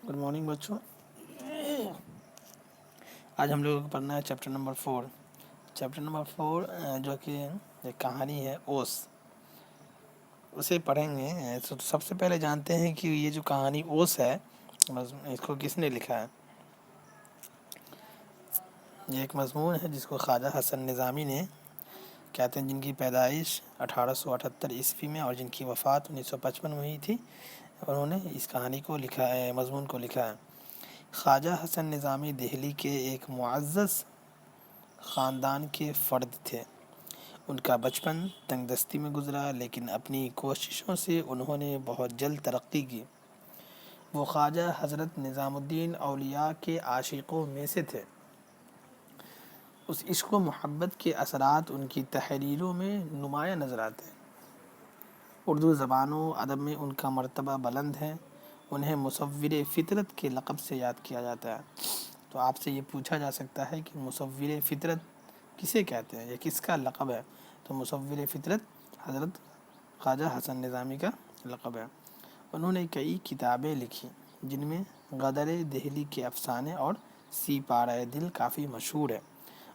Good morning بچوں. آج ہم لوگوں کو پڑھنا ہے چیپٹر نمبر 4. چیپٹر نمبر 4 جو کہ ایک کہانی ہے اوس، اسے پڑھیں گے. سب سے پہلے جانتے ہیں کہ یہ جو کہانی اوس ہے اس کو کس نے لکھا ہے. یہ ایک مضمون ہے جس کو خواجہ حسن نظامی نے کہتے ہیں، جن کی پیدائش 1878 عیسوی میں اور جن کی وفات 1955 میں ہوئی تھی. انہوں نے اس کہانی کو لکھا ہے، مضمون کو لکھا ہے. خواجہ حسن نظامی دہلی کے ایک معزز خاندان کے فرد تھے. ان کا بچپن تنگ دستی میں گزرا، لیکن اپنی کوششوں سے انہوں نے بہت جلد ترقی کی. وہ خواجہ حضرت نظام الدین اولیاء کے عاشقوں میں سے تھے. اس عشق و محبت کے اثرات ان کی تحریروں میں نمایاں نظر آتے ہیں. اردو زبان و ادب میں ان کا مرتبہ بلند ہے. انہیں مصور فطرت کے لقب سے یاد کیا جاتا ہے. تو آپ سے یہ پوچھا جا سکتا ہے کہ مصور فطرت کسے کہتے ہیں یا کس کا لقب ہے؟ تو مصور فطرت حضرت خواجہ حسن نظامی کا لقب ہے. انہوں نے کئی کتابیں لکھی جن میں غدر دہلی کے افسانے اور سی پارہ دل کافی مشہور ہے.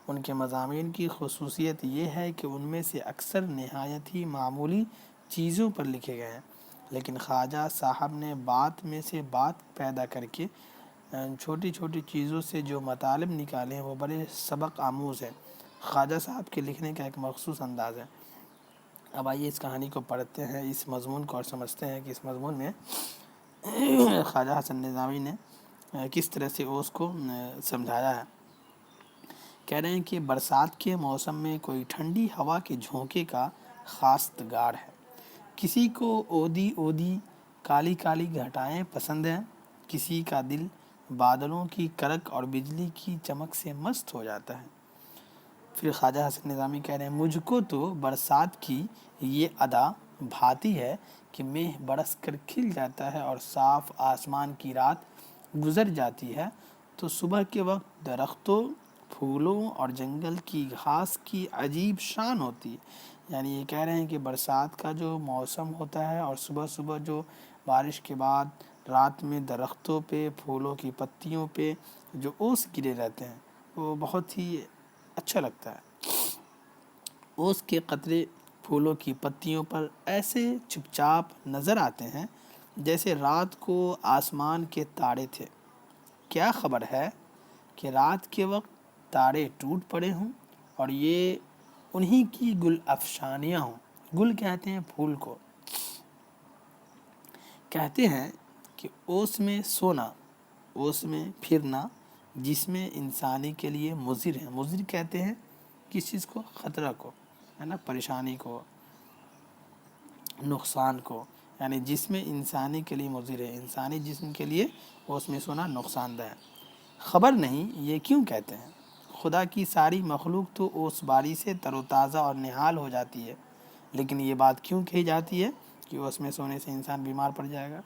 ان کے مضامین کی خصوصیت یہ ہے کہ ان میں سے اکثر نہایت ہی معمولی چیزوں پر لکھے گئے ہیں، لیکن خواجہ صاحب نے بات میں سے بات پیدا کر کے چھوٹی چھوٹی چیزوں سے جو مطالب نکالے ہیں وہ بڑے سبق آموز ہیں. خواجہ صاحب کے لکھنے کا ایک مخصوص انداز ہے. اب آئیے اس کہانی کو پڑھتے ہیں، اس مضمون کو، اور سمجھتے ہیں کہ اس مضمون میں خواجہ حسن نظامی نے کس طرح سے اوس کو سمجھایا ہے. کہہ رہے ہیں کہ برسات کے موسم میں کوئی ٹھنڈی ہوا کے جھونکے کا خواستگار ہے. کسی کو اودی اودی کالی کالی گھٹائیں پسند ہیں. کسی کا دل بادلوں کی کرک اور بجلی کی چمک سے مست ہو جاتا ہے. پھر خواجہ حسن نظامی کہہ رہے ہیں، مجھ کو تو برسات کی یہ ادا بھاتی ہے کہ مہ برس کر کھل جاتا ہے اور صاف آسمان کی رات گزر جاتی ہے تو صبح کے وقت درختوں، پھولوں اور جنگل کی گھاس کی عجیب شان ہوتی ہے. یعنی یہ کہہ رہے ہیں کہ برسات کا جو موسم ہوتا ہے اور صبح صبح جو بارش کے بعد رات میں درختوں پہ، پھولوں کی پتیوں پہ جو اوس گرے رہتے ہیں وہ بہت ہی اچھا لگتا ہے. اوس کے قطرے پھولوں کی پتیوں پر ایسے چپ چاپ نظر آتے ہیں جیسے رات کو آسمان کے تارے تھے. کیا خبر ہے کہ رات کے وقت تارے ٹوٹ پڑے ہوں اور یہ انہی کی گل افشانیاں ہوں. گل کہتے ہیں پھول کو. کہتے ہیں کہ اوس میں سونا، اوس میں پھرنا، جس میں انسانی کے لیے مضر ہے. مضر کہتے ہیں کس چیز کو؟ خطرہ کو، ہے نا، پریشانی کو، نقصان کو. یعنی جس میں انسانی کے لیے مضر ہے، انسانی جسم کے لیے اوس میں سونا نقصان دہ ہے. خبر نہیں یہ کیوں کہتے ہیں. خدا کی ساری مخلوق تو اوس باری سے تر و تازہ اور نہال ہو جاتی ہے، لیکن یہ بات کیوں کہی جاتی ہے کہ اوس میں سونے سے انسان بیمار پڑ جائے گا؟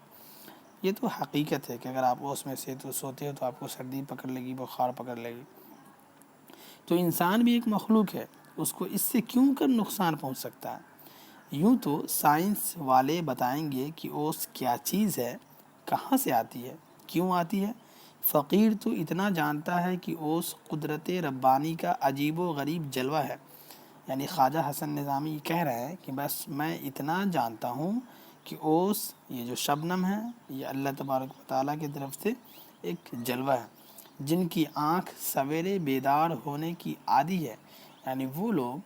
یہ تو حقیقت ہے کہ اگر آپ اوس میں سے تو سوتے ہو تو آپ کو سردی پکڑ لے گی، بخار پکڑ لے گی. تو انسان بھی ایک مخلوق ہے، اس کو اس سے کیوں کر نقصان پہنچ سکتا ہے؟ یوں تو سائنس والے بتائیں گے کہ اوس کیا چیز ہے، کہاں سے آتی ہے، کیوں آتی ہے. فقیر تو اتنا جانتا ہے کہ اوس قدرت ربانی کا عجیب و غریب جلوہ ہے. یعنی خواجہ حسن نظامی کہہ رہے ہیں کہ بس میں اتنا جانتا ہوں کہ اوس، یہ جو شبنم ہے، یہ اللہ تبارک و تعالیٰ کی طرف سے ایک جلوہ ہے. جن کی آنکھ سویرے بیدار ہونے کی عادی ہے، یعنی وہ لوگ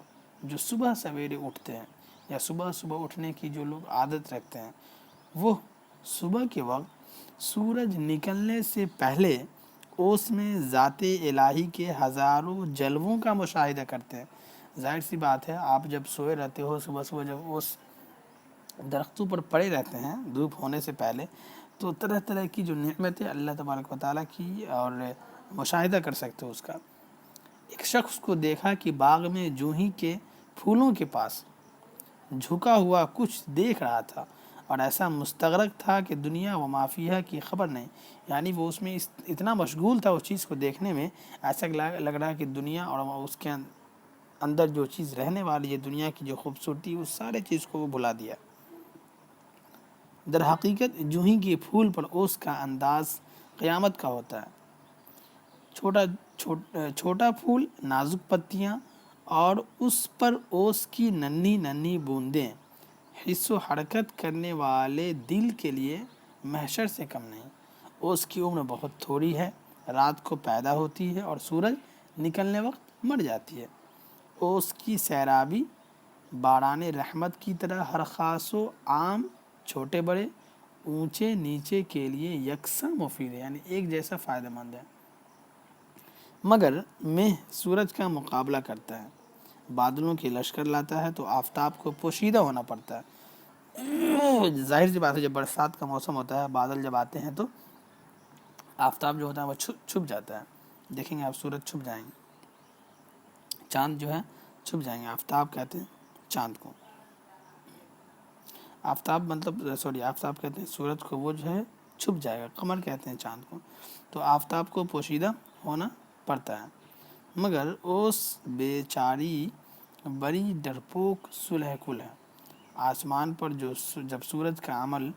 جو صبح سویرے اٹھتے ہیں یا صبح صبح اٹھنے کی جو لوگ عادت رکھتے ہیں، وہ صبح کے وقت سورج نکلنے سے پہلے اوس میں ذات الہی کے ہزاروں جلووں کا مشاہدہ کرتے ہیں. ظاہر سی بات ہے، آپ جب سوئے رہتے ہو صبح صبح، جب اوس درختوں پر پڑے رہتے ہیں دھوپ ہونے سے پہلے، تو طرح طرح کی جو نعمتیں اللہ تبارک و تعالیٰ کی اور مشاہدہ کر سکتے ہو اس کا. ایک شخص کو دیکھا کہ باغ میں جوہی کے پھولوں کے پاس جھکا ہوا کچھ دیکھ رہا تھا اور ایسا مستغرق تھا کہ دنیا و ما فیہا کی خبر نہیں. یعنی وہ اس میں اتنا مشغول تھا اس چیز کو دیکھنے میں، ایسا لگ رہا کہ دنیا اور اس کے اندر جو چیز رہنے والی ہے، دنیا کی جو خوبصورتی، اس سارے چیز کو وہ بھلا دیا. در حقیقت جوہی کے پھول پر اوس کا انداز قیامت کا ہوتا ہے۔ چھوٹا پھول، نازک پتیاں اور اس پر اوس کی ننھی ننھی بوندیں حس و حرکت کرنے والے دل کے لیے محشر سے کم نہیں۔ اوس کی عمر بہت تھوڑی ہے، رات کو پیدا ہوتی ہے اور سورج نکلنے وقت مر جاتی ہے۔ اوس کی سیرابی باران رحمت کی طرح ہر خاص و عام، چھوٹے بڑے، اونچے نیچے کے لیے یکساں مفید ہے، یعنی ایک جیسا فائدہ مند ہے۔ مگر مہ سورج کا مقابلہ کرتا ہے، بادلوں کی لشکر لاتا ہے تو آفتاب کو پوشیدہ ہونا پڑتا ہے۔ ظاہر سی بات ہے، جب برسات کا موسم ہوتا ہے، بادل جب آتے ہیں تو آفتاب جو ہوتا ہے وہ چھپ جاتا ہے۔ دیکھیں گے آپ، سورج چھپ جائیں گے، چاند جو ہے چھپ جائیں گے۔ آفتاب کہتے ہیں چاند کو، آفتاب کہتے ہیں سورج کو، وہ جو ہے چھپ جائے گا۔ قمر کہتے ہیں چاند کو۔ تو آفتاب کو پوشیدہ ہونا پڑتا ہے۔ مگر اس بیچاری بڑی ڈرپوک صلح کل ہے۔ آسمان پر جب سورج کا عمل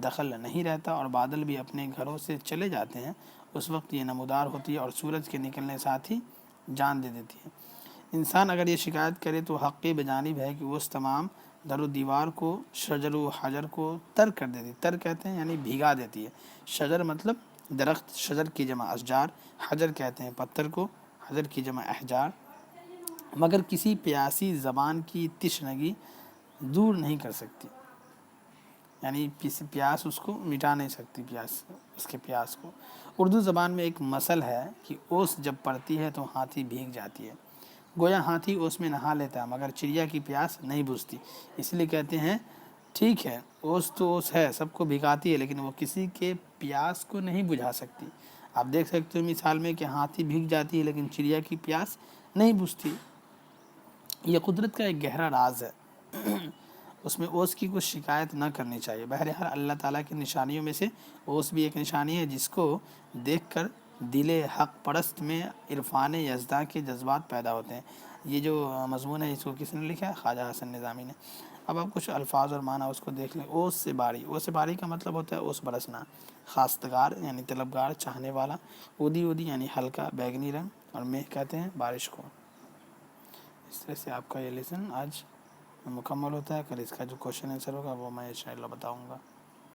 دخل نہیں رہتا اور بادل بھی اپنے گھروں سے چلے جاتے ہیں، اس وقت یہ نمودار ہوتی ہے اور سورج کے نکلنے ساتھ ہی جان دے دیتی ہے۔ انسان اگر یہ شکایت کرے تو حقی بجانب ہے کہ وہ اس تمام در و دیوار کو، شجر و حجر کو تر کر دیتی ہے۔ تر کہتے ہیں یعنی بھگا دیتی ہے۔ شجر مطلب درخت، شجر کی جمع اشجار، حجر کہتے ہیں پتھر کو، حجر کی جمع احجار۔ مگر کسی پیاسی زبان کی تشنگی دور نہیں کر سکتی، یعنی پیاس اس کو مٹا نہیں سکتی، اس کے پیاس کو۔ اردو زبان میں ایک مثل ہے کہ اوس جب پڑتی ہے تو ہاتھی بھیگ جاتی ہے۔ گویا ہاتھی اوس میں نہا لیتا ہے مگر چڑیا کی پیاس نہیں بجھتی، اس لیے کہتے ہیں ٹھیک ہے اوس تو اوس ہے، سب کو بھگاتی ہے، لیکن وہ کسی کے پیاس کو نہیں بجھا سکتی۔ آپ دیکھ سکتے ہو مثال میں کہ ہاتھی بھیگ جاتی ہے لیکن چڑیا کی پیاس نہیں بجھتی۔ یہ قدرت کا ایک گہرا راز ہے، اس میں اوس کی کچھ شکایت نہ کرنی چاہیے۔ بہرحال اللہ تعالیٰ کی نشانیوں میں سے اوس بھی ایک نشانی ہے، جس کو دیکھ کر دل حق پرست میں عرفان یزداں کے جذبات پیدا ہوتے ہیں۔ یہ جو مضمون ہے اس کو کس نے لکھا ہے؟ خواجہ حسن نظامی نے۔ اب آپ کچھ الفاظ اور معنی اس کو دیکھ لیں۔ اوس سے باری، اوس سے باری کا مطلب ہوتا ہے اوس برسنا، خواستگار یعنی طلبگار، چاہنے والا، اودی یعنی ہلکا بیگنی رنگ، اور مہ کہتے ہیں بارش کو۔ اس طرح سے آپ کا یہ لیسن آج مکمل ہوتا ہے۔ کل اس کا جو کوشچن آنسر ہوگا وہ میں انشاءاللہ بتاؤں گا۔